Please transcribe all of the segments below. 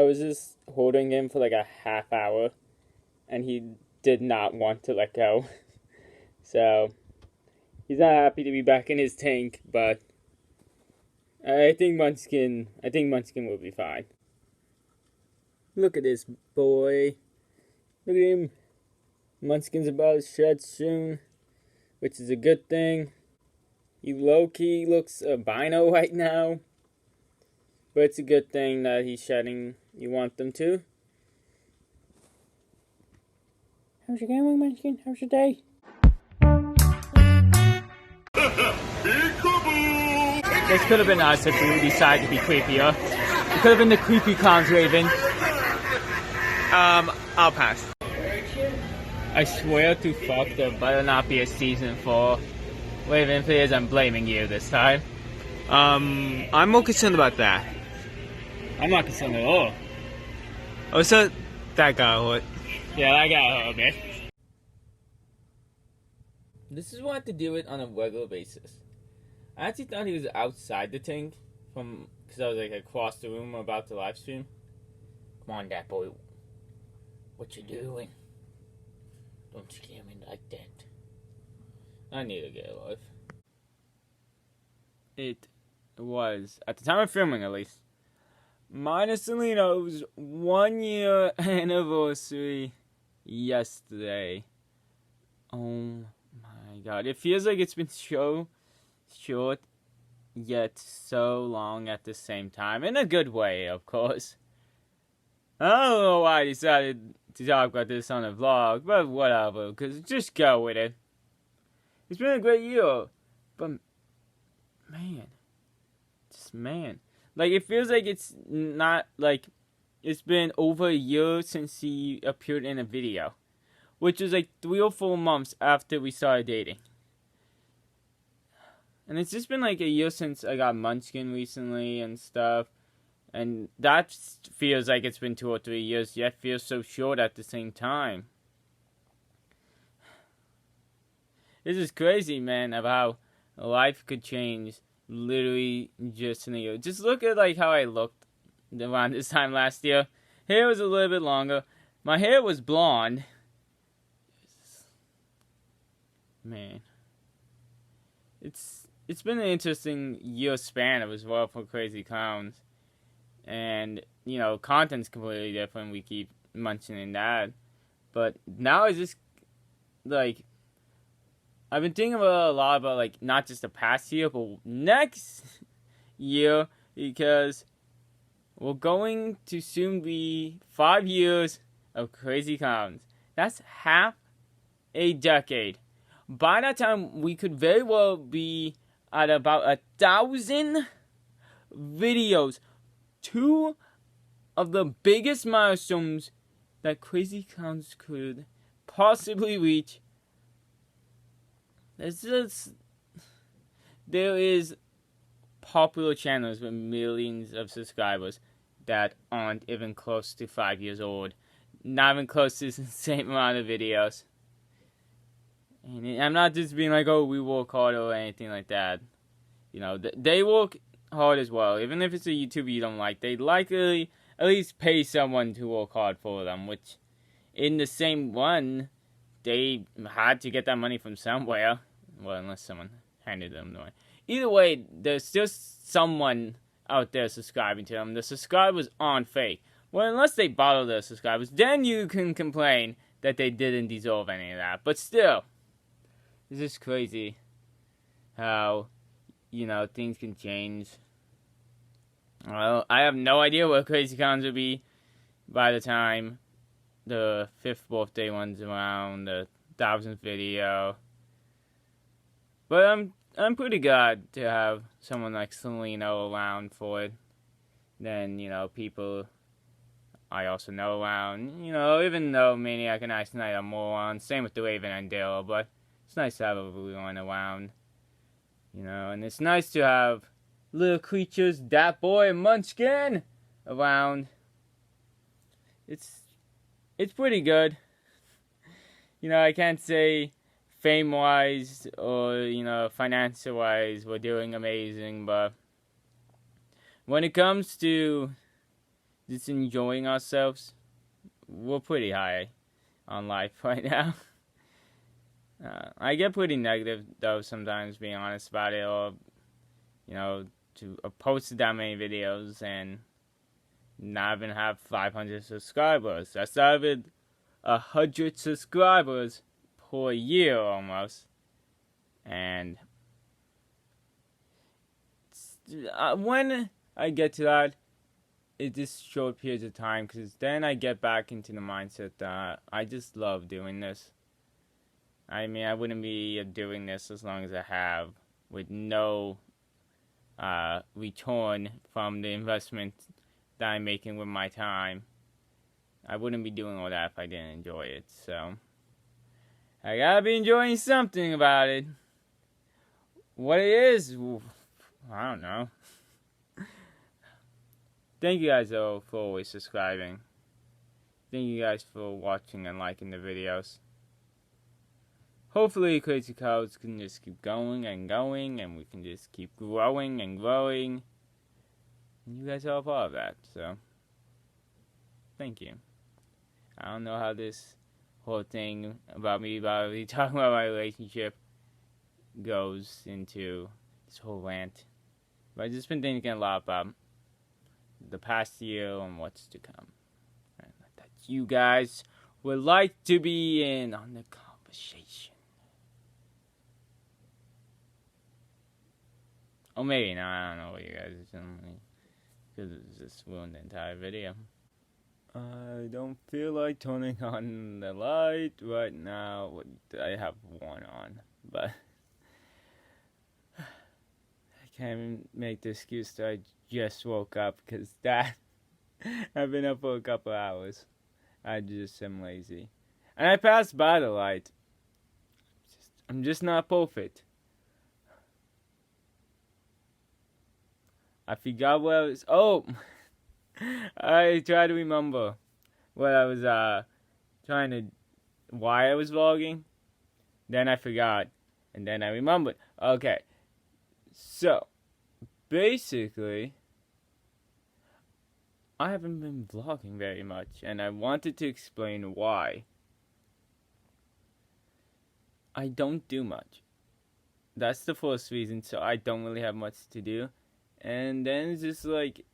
was just holding him for like a half hour, and he did not want to let go. So he's not happy to be back in his tank, but I think Munchkin will be fine. Look at this boy. Look at him. Munchkin's about to shed soon, which is a good thing. He low-key looks albino right now, but it's a good thing that he's shedding. You want them to. How's your going, Munchkin? How's your day? This could have been us if we decided to be creepier. It could have been the creepy Klowns Raven. I'll pass. I swear to fuck, there better not be a season 4. Raven, please, I'm blaming you this time. I'm more concerned about that. I'm not concerned at all. Oh, so that got hurt. Yeah, that got hurt, man. This is what I have to deal with on a regular basis. I actually thought he was outside the tank because I was like across the room about the live stream. Come on, that boy. What you doing? Don't scare me like that. I need to get alive. It was, at the time of filming at least, mine and Seleno's 1 year anniversary yesterday. Oh my god. It feels like it's been so short, yet so long at the same time. In a good way, of course. I don't know why I decided to talk about this on a vlog, but whatever, because just go with it. It's been a great year, but man, like it feels like it's not like it's been over a year since he appeared in a video, which was like 3 or 4 months after we started dating. And it's just been like a year since I got Munchkin recently and stuff. And that feels like it's been 2 or 3 years, yet feels so short at the same time. This is crazy, man, of how life could change literally just in a year. Just look at like how I looked around this time last year. Hair was a little bit longer. My hair was blonde. Man. It's been an interesting year span as well for Crazy Klowns. And, you know, content's completely different. We keep mentioning that. But now it's just, like, I've been thinking about a lot about, like, not just the past year, but next year. Because we're going to soon be 5 years of Crazy Klowns. That's half a decade. By that time, we could very well be at about 1,000 videos. 2 of the biggest milestones that Crazy Klowns could possibly reach. There is popular channels with millions of subscribers that aren't even close to 5 years old. Not even close to the same amount of videos. And I'm not just being like, oh, we work hard or anything like that. You know, they work hard as well. Even if it's a YouTuber you don't like, they likely at least pay someone to work hard for them, which in the same one, they had to get that money from somewhere. Well, unless someone handed them the money. Either way, there's still someone out there subscribing to them. The subscribers aren't fake. Well, unless they bottle their subscribers, then you can complain that they didn't deserve any of that. But still, it's just crazy how, you know, things can change. Well, I have no idea what Crazy Klowns will be by the time the 5th birthday one's around, the 1,000th video. But I'm pretty glad to have someone like Selena around for it. Then, you know, people I also know around. You know, even though Maniac and Ice Knight are more on, same with the Raven and Dale, but it's nice to have everyone around. You know, and it's nice to have little creatures, Dat Boy and Munchkin around. It's pretty good. You know, I can't say fame-wise or, you know, financial-wise we're doing amazing, but when it comes to, just enjoying ourselves. We're pretty high on life right now. I get pretty negative though sometimes, being honest about it, or to post that many videos and not even have 500 subscribers. That's not even 100 subscribers per year almost. And when I get to that, it's just short periods of time, because then I get back into the mindset that I just love doing this. I mean, I wouldn't be doing this as long as I have, with no return from the investment that I'm making with my time. I wouldn't be doing all that if I didn't enjoy it. So I gotta be enjoying something about it. What it is, I don't know. Thank you guys though for always subscribing. Thank you guys for watching and liking the videos. Hopefully Crazy Cows can just keep going and going, and we can just keep growing and growing. And you guys are a part of that, so thank you. I don't know how this whole thing about me talking about my relationship goes into this whole rant. But I've just been thinking a lot about the past year and what's to come. And that you guys would like to be in on the conversation. Or maybe not, I don't know what you guys are doing, because it just ruined the entire video. I don't feel like turning on the light right now. I have one on, but I can't make the excuse that I just woke up, because I've been up for a couple hours. I just am lazy. And I passed by the light. I'm just not perfect. I forgot what I was... Oh! I try to remember what I was why I was vlogging. Then I forgot. And then I remembered. Okay. So, basically, I haven't been vlogging very much, and I wanted to explain why. I don't do much. That's the first reason, so I don't really have much to do. And then it's just like,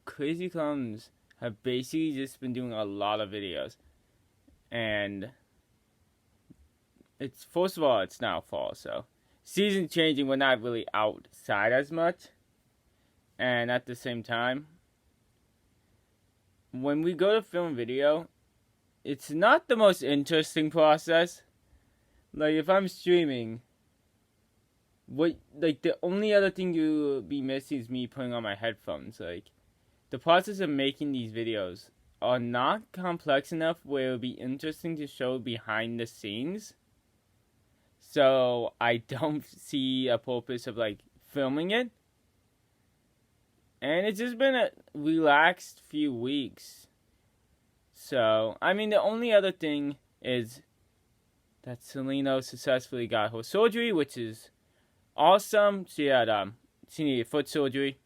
Crazy Klowns have basically just been doing a lot of videos. And it's, first of all, it's now fall, so season changing, we're not really outside as much. And at the same time, when we go to film video, it's not the most interesting process. Like, if I'm streaming, the only other thing you'll be missing is me putting on my headphones. Like, the process of making these videos are not complex enough where it would be interesting to show behind the scenes. So I don't see a purpose of like filming it. And it's just been a relaxed few weeks. So, I mean, the only other thing is that Selena successfully got her surgery, which is awesome. She needed foot surgery.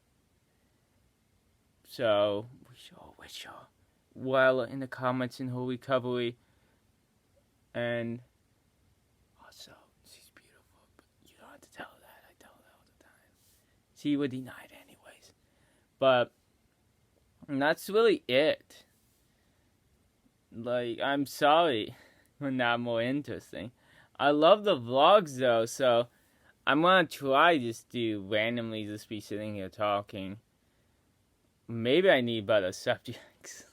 So, wish her well in the comments in her recovery. And also, she's beautiful, but you don't have to tell her that. I tell her that all the time. She would deny it anyways. But that's really it. Like, I'm sorry we're not more interesting. I love the vlogs though, so I'm gonna try just to randomly just be sitting here talking. Maybe I need better subjects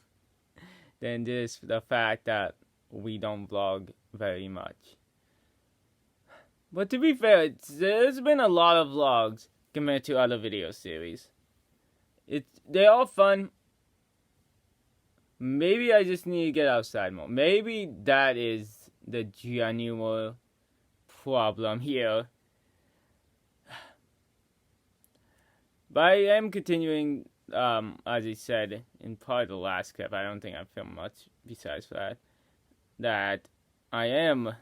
than just the fact that we don't vlog very much. But to be fair, there's been a lot of vlogs compared to other video series. They're all fun. Maybe I just need to get outside more. Maybe that is the genuine problem here. But I am continuing, as I said in probably the last clip, I don't think I've filmed much besides that I am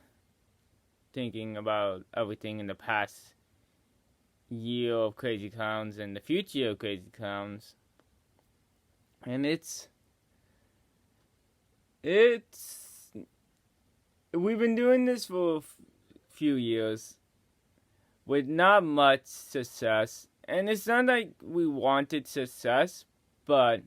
thinking about everything in the past year of Crazy Klowns and the future of Crazy Klowns. And it's we've been doing this for a few years with not much success. And it's not like we wanted success, but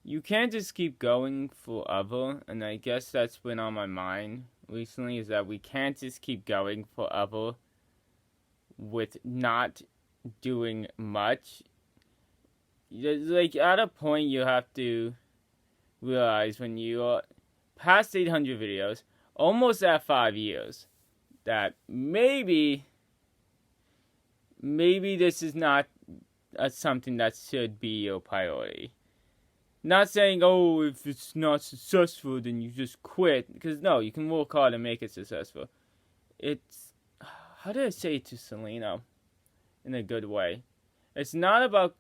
you can't just keep going forever. And I guess that's been on my mind recently, is that we can't just keep going forever with not doing much. Like, at a point, you have to realize when you are past 800 videos, almost at 5 years, that maybe this is not something that should be your priority. Not saying, oh, if it's not successful, then you just quit. Because, no, you can work hard and make it successful. It's, how do I say it to Selena in a good way? It's not about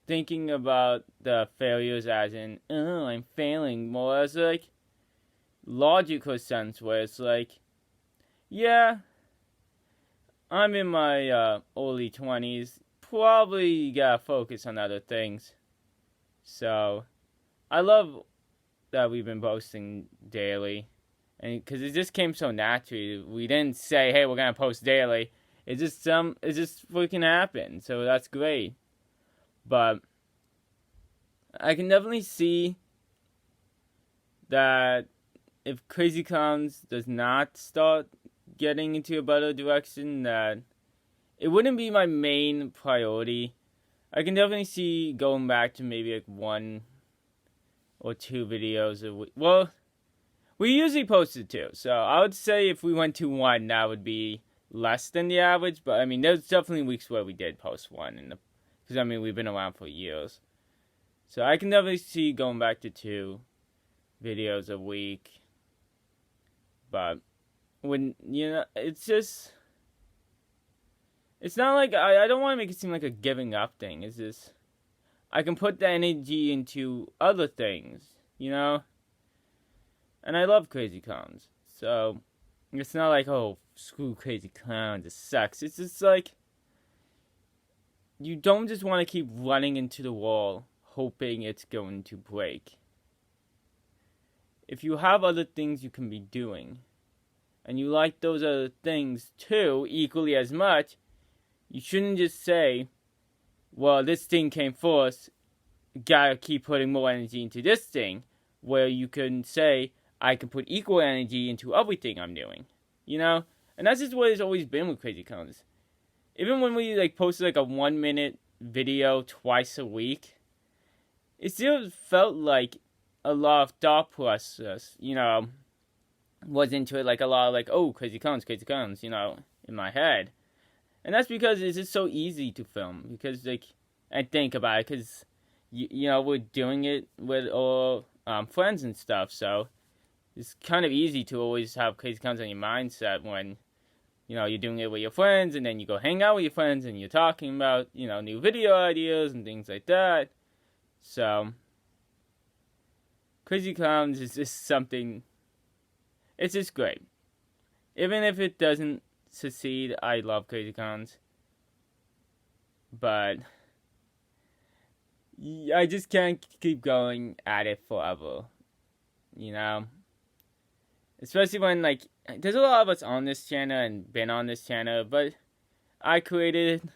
thinking about the failures as in, oh, I'm failing. More as, like, logical sense where it's like, yeah, I'm in my early 20s. Probably gotta focus on other things. So, I love that we've been posting daily. And because it just came so naturally. We didn't say, hey, we're gonna post daily. It just freaking happened. So that's great. But I can definitely see that if Krazy Klowns does not start getting into a better direction, that it wouldn't be my main priority. I can definitely see going back to maybe like 1 or 2 videos a week. Well, we usually posted 2, so I would say if we went to 1, that would be less than the average. But I mean, there's definitely weeks where we did post 1, because I mean we've been around for years, so I can definitely see going back to 2 videos a week. But when it's just. It's not like, I don't want to make it seem like a giving up thing. It's just, I can put the energy into other things, And I love Krazy Klowns. So, it's not like, oh, screw Krazy Klowns, it sucks. It's just like, you don't just want to keep running into the wall, hoping it's going to break. If you have other things you can be doing, and you like those other things too, equally as much, you shouldn't just say, well, this thing came first, gotta keep putting more energy into this thing, where you can say, I can put equal energy into everything I'm doing, And that's just what it's always been with Krazy Klowns. Even when we, posted, a 1-minute video twice a week, it still felt like a lot of thought process, was into it, a lot of, oh, Krazy Klowns, in my head. And that's because it's just so easy to film. Because, I think about it. Because, we're doing it with our friends and stuff. So, it's kind of easy to always have Krazy Klowns on your mindset when, you're doing it with your friends. And then you go hang out with your friends. And you're talking about, new video ideas and things like that. So, Krazy Klowns is just something. It's just great. Even if it doesn't succeed, I love Krazy Klowns, but I just can't keep going at it forever, especially when there's a lot of us on this channel and been on this channel, but I created it.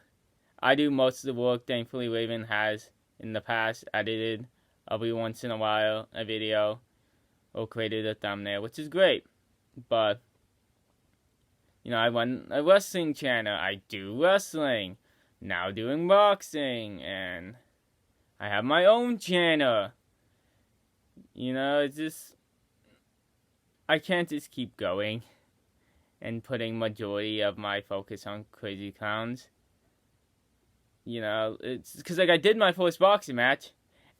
I do most of the work. Thankfully, Raven has in the past edited every once in a while a video or created a thumbnail, which is great. But I run a wrestling channel. I do wrestling. Now doing boxing. And I have my own channel. It's just, I can't just keep going and putting majority of my focus on Krazy Klowns. It's because, I did my first boxing match.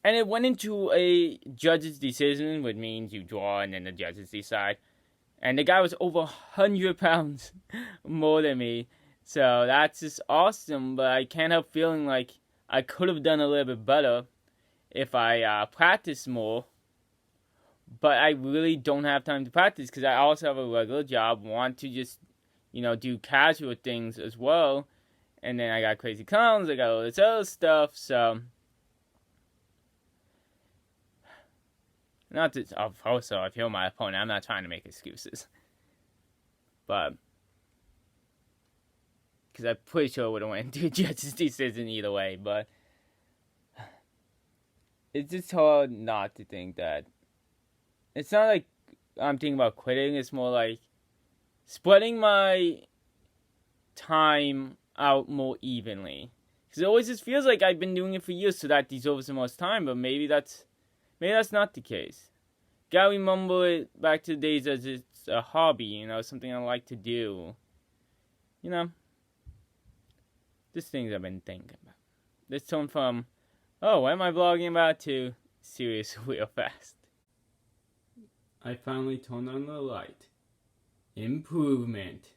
And it went into a judge's decision, which means you draw and then the judges decide. And the guy was over 100 pounds more than me. So that's just awesome. But I can't help feeling like I could have done a little bit better if I practiced more. But I really don't have time to practice because I also have a regular job. Want to just, do casual things as well. And then I got Krazy Klowns. I got all this other stuff. So Not that, also, if you're my opponent, I'm not trying to make excuses. But, because I'm pretty sure it would have went to a judge's decision either way, but it's just hard not to think that. It's not like I'm thinking about quitting, it's more like spreading my time out more evenly. Because it always just feels like I've been doing it for years, so that deserves the most time, but maybe that's not the case. Gotta remember it back to the days as it's a hobby, something I like to do. Just things I've been thinking about. This tone from, oh, what am I vlogging about, to serious real fast. I finally turned on the light. Improvement.